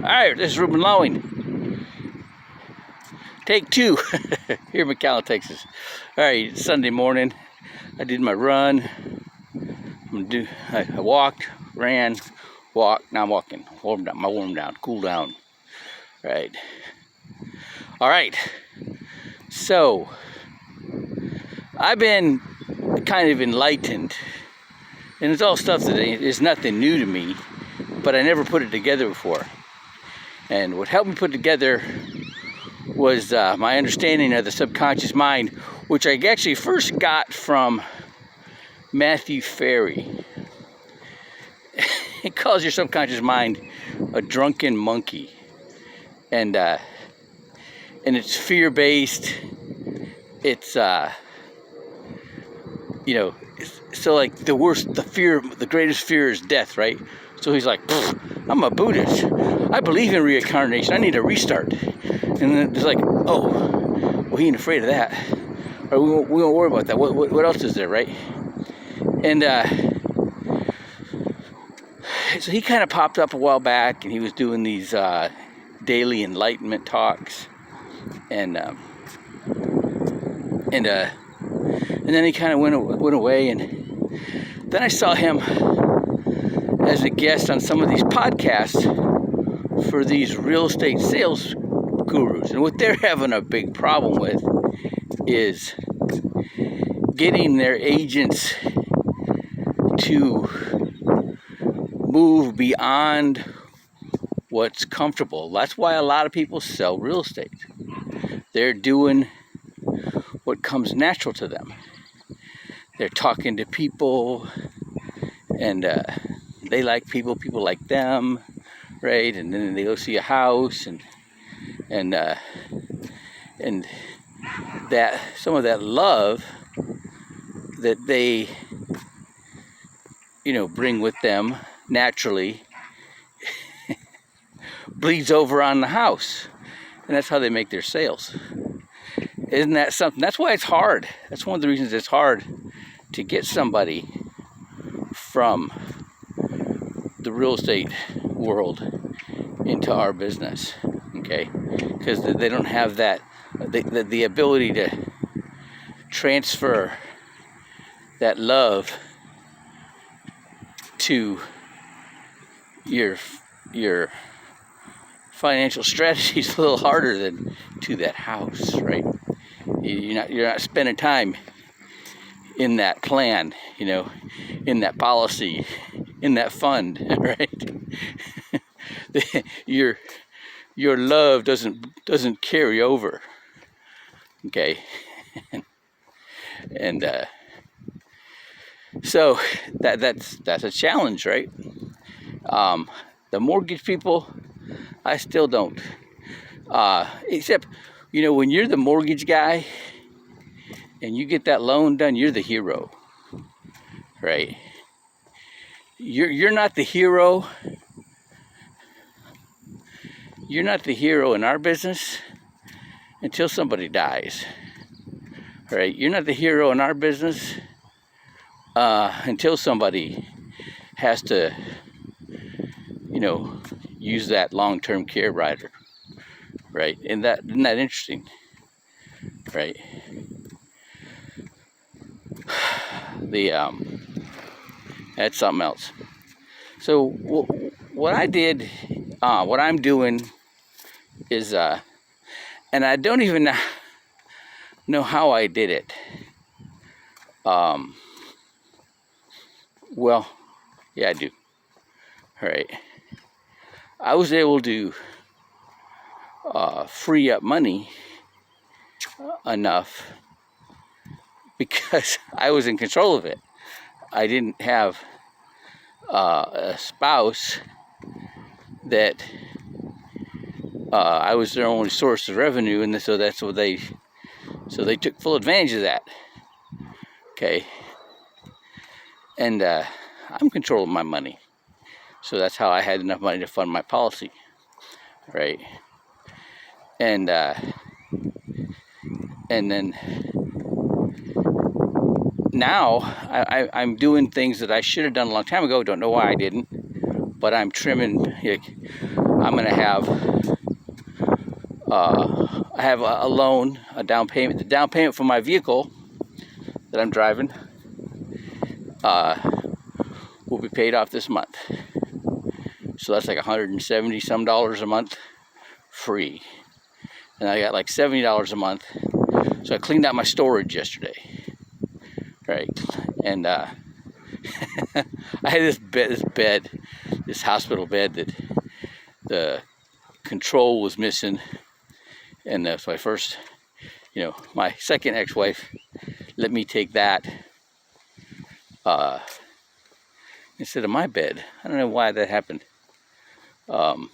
Alright, this is Ruben Lowing. Take 2 here in McAllen, Texas. Alright, Sunday morning. I did my run. I walked, ran, walked. Now I'm walking. Warm down, cool down. Right. Alright. So, I've been kind of enlightened. And it's all stuff that is nothing new to me, but I never put it together before. And what helped me put it together was my understanding of the subconscious mind, which I actually first got from Matthew Ferry. He calls your subconscious mind a drunken monkey. And it's fear-based. It's, so like the greatest fear is death, right? So he's like, I'm a Buddhist. I believe in reincarnation. I need a restart. And then it's like, oh, well, he ain't afraid of that. Or we won't worry about that. What else is there, right? And so he kind of popped up a while back, and he was doing these daily enlightenment talks, and then he kind of went away, and then I saw him as a guest on some of these podcasts for these real estate sales gurus. And what they're having a big problem with is getting their agents to move beyond what's comfortable. That's why a lot of people sell real estate. They're doing what comes natural to them. They're talking to people, and they like people like them, right? And then they go see a house, and that some of that love that they bring with them naturally bleeds over on the house, and that's how they make their sales. Isn't that something? That's why it's hard. That's one of the reasons it's hard to get somebody from the real estate world into our business, okay? Because they don't have that, the ability to transfer that love to your financial strategy is a little harder than to that house, right? You're not spending time in that plan, in that policy, in that fund, right? Your love doesn't carry over, okay? And so that's a challenge, right? The mortgage people, I still don't. Except, when you're the mortgage guy and you get that loan done, you're the hero, right? You're not the hero. You're not the hero in our business until somebody dies, right? You're not the hero in our business until somebody has to, use that long-term care rider, right? And isn't that interesting, right? That's something else. So what I did, what I'm doing is, and I don't even know how I did it. Well, yeah, I do. All right. I was able to free up money enough because I was in control of it. I didn't have a spouse that I was their only source of revenue, and so that's what they took full advantage of that. Okay, and I'm controlling my money, so that's how I had enough money to fund my policy, right? And then now I'm doing things that I should have done a long time ago. Don't know why I didn't, but I'm trimming. I'm gonna have I have a loan, a down payment. The down payment for my vehicle that I'm driving will be paid off this month. So that's like $170 some a month free. And I got like $70 a month. So I cleaned out my storage yesterday. Right. And I had this hospital bed that the control was missing. And that's my first, my second ex-wife let me take that instead of my bed. I don't know why that happened. But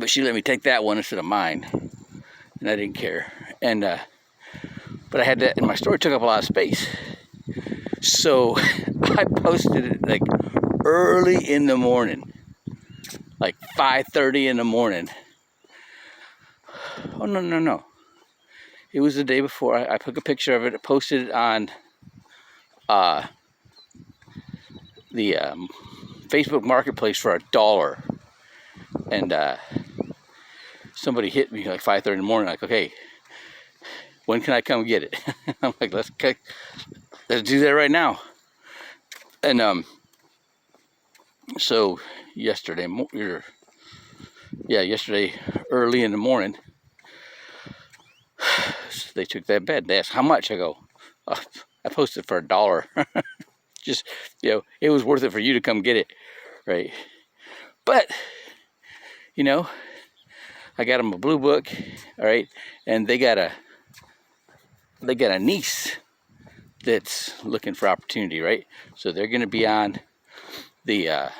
she let me take that one instead of mine, and I didn't care. And but I had that, and my storage took up a lot of space. So I posted it like early in the morning, like 5:30 in the morning. Oh no! It was the day before. I took a picture of it, I posted it on the Facebook Marketplace for $1, and somebody hit me like 5:30 in the morning, like, okay, when can I come get it? I'm like, let's do that right now. And so yesterday early in the morning, they took that bed. They asked how much. I go, I posted for $1. Just, it was worth it for you to come get it, right? But I got them a blue book, all right, and they got a niece that's looking for opportunity, right? So they're going to be on the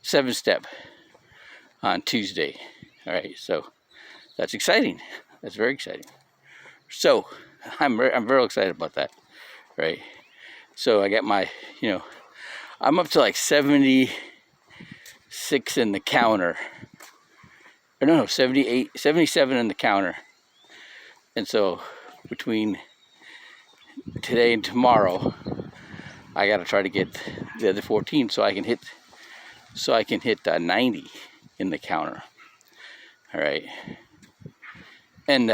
7-step on Tuesday, all right. So that's exciting. That's very exciting. So I'm very excited about that, right? So I got my, I'm up to like 76 in the counter. Or no, 78, 77 in the counter. And so between today and tomorrow, I got to try to get the other 14 so I can hit 90 in the counter. All right. And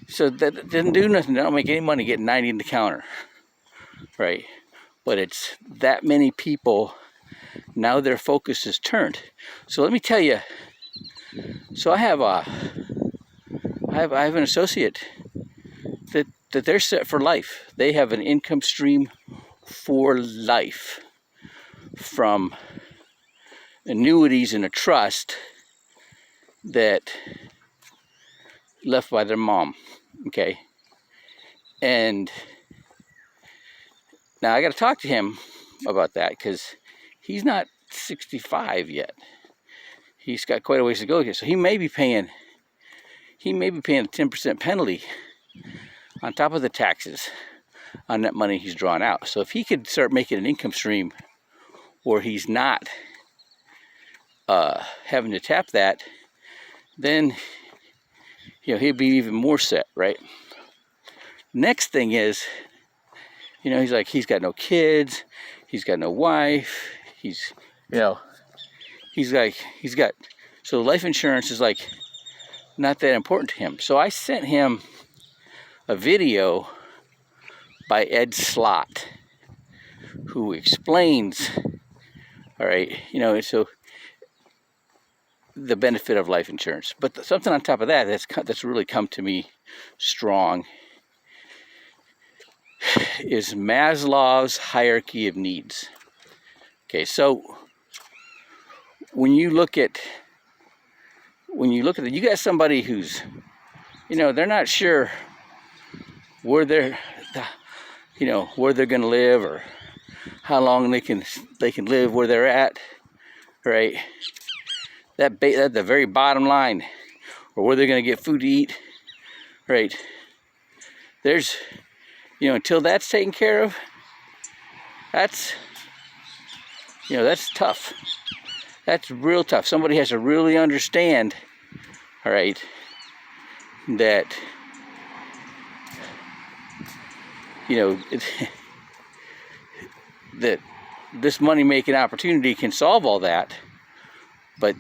so that didn't do nothing. I don't make any money getting 90 in the counter. Right. But it's that many people. Now their focus is turned. So let me tell you. So I have an associate that they're set for life. They have an income stream for life from annuities in a trust that left by their mom. Okay. And now I got to talk to him about that because he's not 65 yet. He's got quite a ways to go here. So he may be paying a 10% penalty on top of the taxes on that money he's drawn out. So if he could start making an income stream where he's not having to tap that, then he'll be even more set, right? Next thing is, he's like, he's got no kids, he's got no wife, so life insurance is like not that important to him. So I sent him a video by Ed Slott who explains, all right, so the benefit of life insurance. But something on top of that that's really come to me strong is Maslow's Hierarchy of Needs. Okay, so when you look at it, you got somebody who's, they're not sure where they're going to live or how long they can live where they're at, right? That the very bottom line, or where they're going to get food to eat, right? There's, until that's taken care of, that's tough. That's real tough. Somebody has to really understand, all right, that, that this money-making opportunity can solve all that, but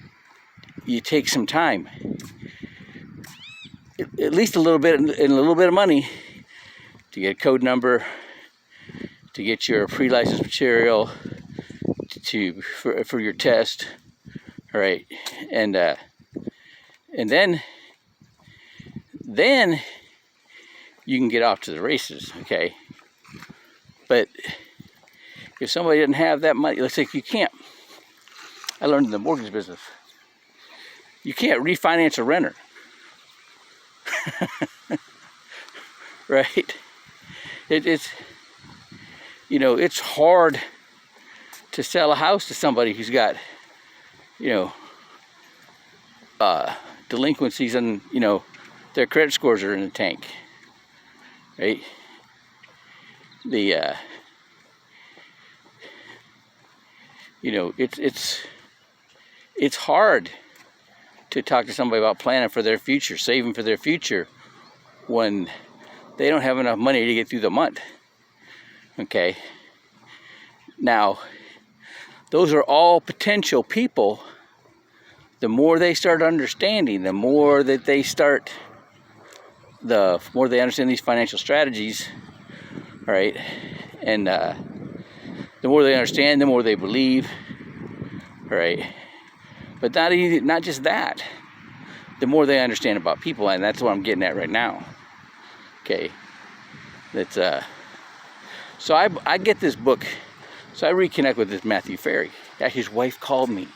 you take some time, at least a little bit, and a little bit of money to get a code number, to get your pre-licensed material, for your test, all right, and then you can get off to the races, okay? But if somebody doesn't have that money, let's say you can't. I learned in the mortgage business, you can't refinance a renter, right? It's you know, it's hard to sell a house to somebody who's got, you know, delinquencies, and, you know, their credit scores are in the tank, right? The you know, it's hard to talk to somebody about planning for their future, saving for their future, when they don't have enough money to get through the month. Okay, now those are all potential people. The more they start understanding, the more that they start, the more they understand these financial strategies, right? And the more they understand, the more they believe, right? But not just that. The more they understand about people, and that's what I'm getting at right now. Okay, that's so I get this book, so I reconnect with this Matthew Ferry. Yeah, his wife called me.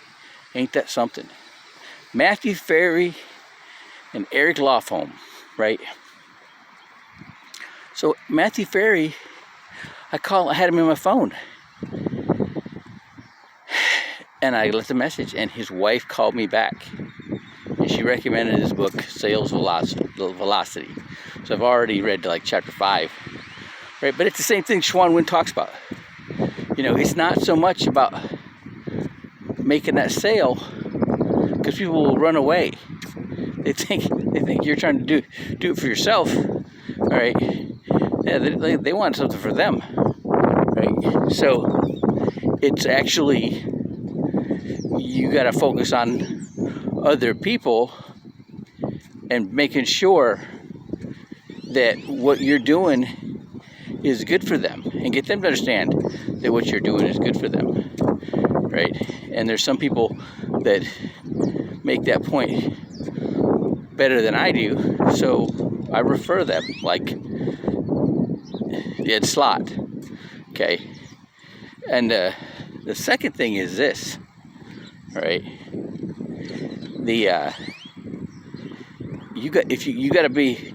Ain't that something? Matthew Ferry and Eric Lofholm, right? So Matthew Ferry, I had him in my phone, and I left a message, and his wife called me back, and she recommended his book, Sales Velocity. So I've already read like chapter 5, right? But it's the same thing Schwan Wynn talks about. You know, it's not so much about making that sale, because people will run away. They think you're trying to do it for yourself, all right? Yeah, they want something for them, right? So it's actually, you got to focus on other people and making sure that what you're doing is good for them, and get them to understand that what you're doing is good for them, right? And there's some people that make that point better than I do, so I refer them, like Ed Slott, okay? And the second thing is this, right? You got to be,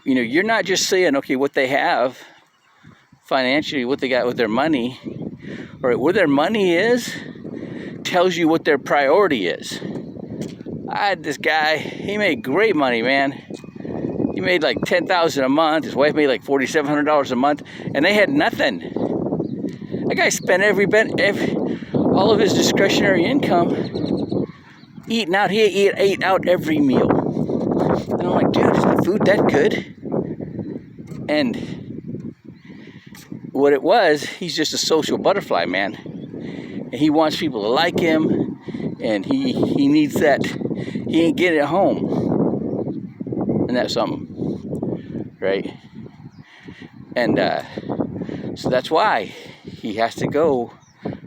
you know, you're not just saying, okay, what they have financially, what they got with their money, or where their money is, tells you what their priority is. I had this guy, he made great money, man. He made like $10,000 a month. His wife made like $4,700 a month, and they had nothing. That guy spent all of his discretionary income eating out. He ate out every meal. And I'm like, dude, is the food that good? And what it was, he's just a social butterfly, man. And he wants people to like him, and he needs that. He ain't getting it home. And that's something, right? And so that's why he has to go,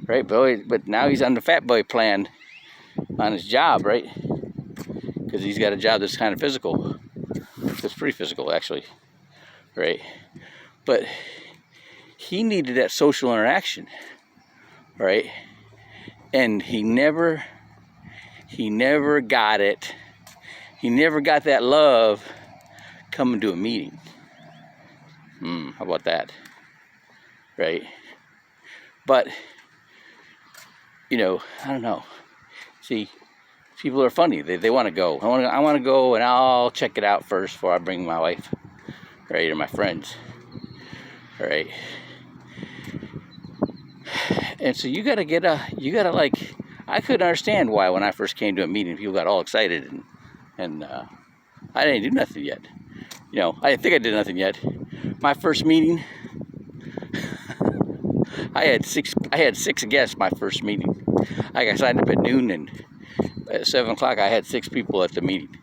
right? But now he's on the fat boy plan on his job, right? Because he's got a job that's kind of physical. It's pretty physical, actually, right? But he needed that social interaction, right? And he never got it. He never got that love coming to a meeting. How about that? Right? But, you know, I don't know. See, people are funny. They want to go. I want to go, and I'll check it out first before I bring my wife, right, or my friends, right? And so you gotta like, I couldn't understand why when I first came to a meeting, people got all excited, and I didn't do nothing yet. You know, I didn't think I did nothing yet. My first meeting, I had six guests my first meeting. I got signed up at noon, and at 7 o'clock I had 6 people at the meeting.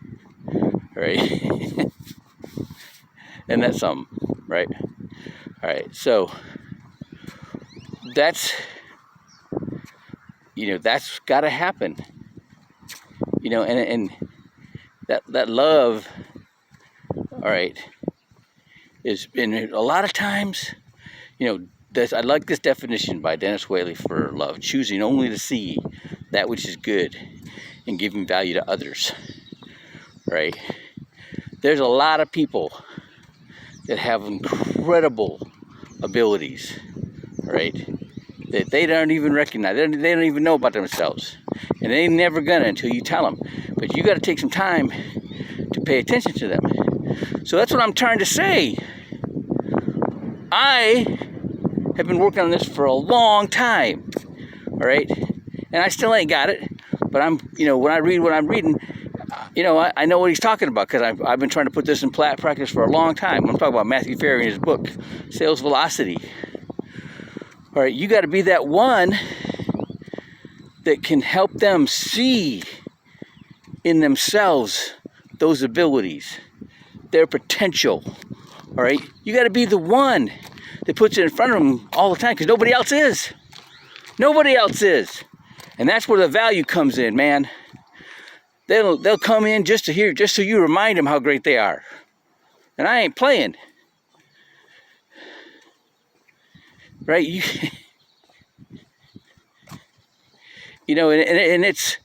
Right? And that's something, right? All right, so that's, that's got to happen. And that love, all right, is, in a lot of times, I like this definition by Dennis Whaley for love: choosing only to see that which is good and giving value to others. Right? There's a lot of people that have incredible abilities, right, that they don't even recognize. They don't even know about themselves, and they ain't never gonna until you tell them. But you got to take some time to pay attention to them. So that's what I'm trying to say. I have been working on this for a long time, all right, and I still ain't got it. But when I read what I'm reading, I know what he's talking about, because I've been trying to put this in practice for a long time. I'm talking about Matthew Ferry in his book, Sales Velocity. All right, you got to be that one that can help them see in themselves those abilities, their potential. All right, you got to be the one that puts it in front of them all the time, because nobody else is. Nobody else is, and that's where the value comes in, man. They'll come in just so you remind them how great they are, and I ain't playing. Right? And it's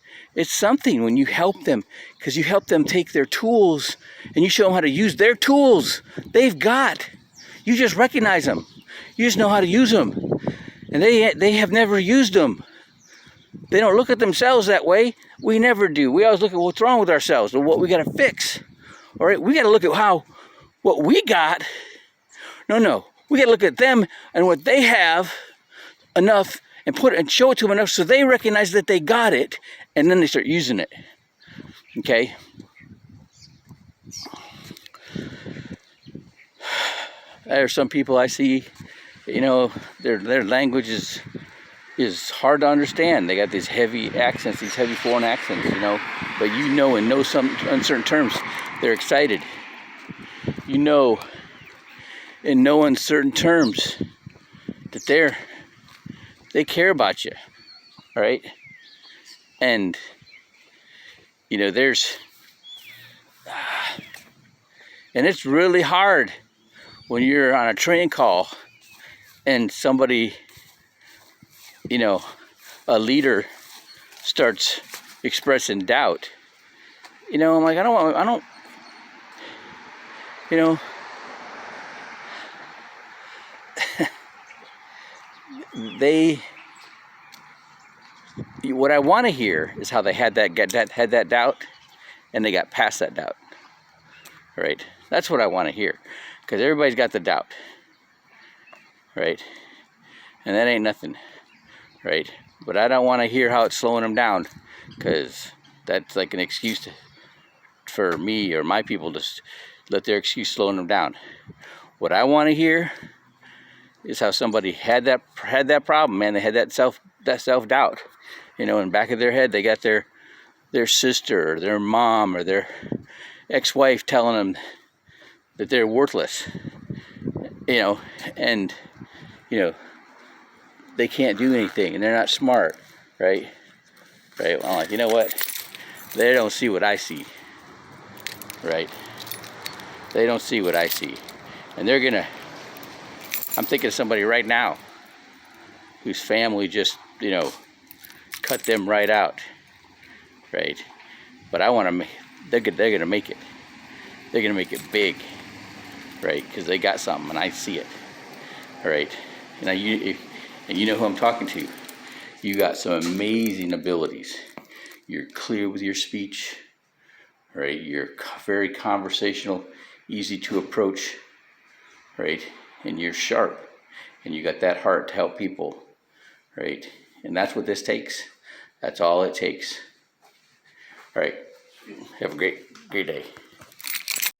something when you help them, because you help them take their tools and you show them how to use their tools they've got. You just recognize them. You just know how to use them, and they have never used them. They don't look at themselves that way. We never do. We always look at what's wrong with ourselves and what we got to fix. All right, we got to look at what we got. No, we got to look at them and what they have enough, and show it to them enough so they recognize that they got it, and then they start using it. Okay. There are some people I see, their language is hard to understand. They got these heavy accents, these heavy foreign accents, but in some uncertain terms, they're excited. In no uncertain terms that they care about you, all right? And, and it's really hard when you're on a train call and somebody, a leader starts expressing doubt. I'm like, what I want to hear is how they had that doubt, and they got past that doubt. Right? That's what I want to hear, because everybody's got the doubt. Right? And that ain't nothing. Right? But I don't want to hear how it's slowing them down, because that's like an excuse for me or my people to let their excuse slowing them down. What I want to hear is how somebody had that problem, man. They had that self-doubt. In the back of their head, they got their sister or their mom or their ex-wife telling them that they're worthless. And they can't do anything, and they're not smart, right? Right? Well, I'm like, you know what? They don't see what I see, right? They don't see what I see, and I'm thinking of somebody right now whose family just, cut them right out, right? But they're gonna make it. They're gonna make it big, right? Because they got something, and I see it, all right? And you know who I'm talking to. You got some amazing abilities. You're clear with your speech, right? You're very conversational, easy to approach, right? And you're sharp, and you got that heart to help people, right? And that's what this takes. That's all it takes. All right. Have a great day.